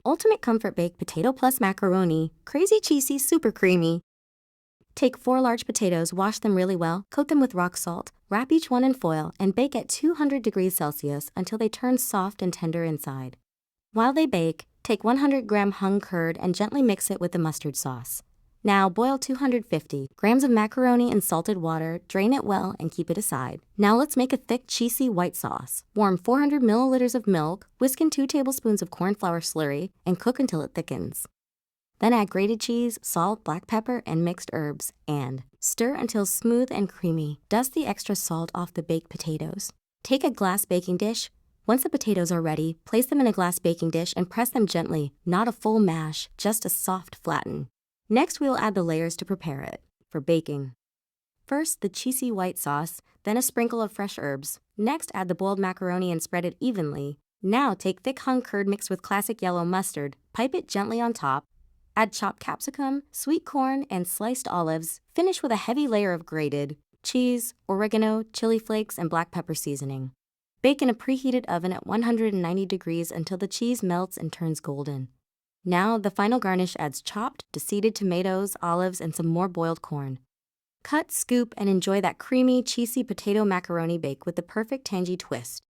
Ultimate Comfort Baked Potato plus Macaroni, crazy cheesy, super creamy. Take 4 large potatoes, wash them really well, coat them with rock salt, wrap each one in foil, and bake at 200 degrees Celsius until they turn soft and tender inside. While they bake, take 100-gram hung curd and gently mix it with the mustard sauce. Now boil 250 grams of macaroni in salted water, drain it well, and keep it aside. Now let's make a thick, cheesy white sauce. Warm 400 milliliters of milk, whisk in 2 tablespoons of cornflour slurry, and cook until it thickens. Then add grated cheese, salt, black pepper, and mixed herbs, and stir until smooth and creamy. Dust the extra salt off the baked potatoes. Take a glass baking dish. Once the potatoes are ready, place them in a glass baking dish and press them gently, not a full mash, just a soft flatten. Next, we will add the layers to prepare it for baking. First, the cheesy white sauce, then a sprinkle of fresh herbs. Next, add the boiled macaroni and spread it evenly. Now, take thick hung curd mixed with classic yellow mustard, pipe it gently on top. Add chopped capsicum, sweet corn, and sliced olives. Finish with a heavy layer of grated cheese, oregano, chili flakes, and black pepper seasoning. Bake in a preheated oven at 190 degrees until the cheese melts and turns golden. Now, the final garnish adds chopped, seeded tomatoes, olives, and some more boiled corn. Cut, scoop, and enjoy that creamy, cheesy potato macaroni bake with the perfect tangy twist.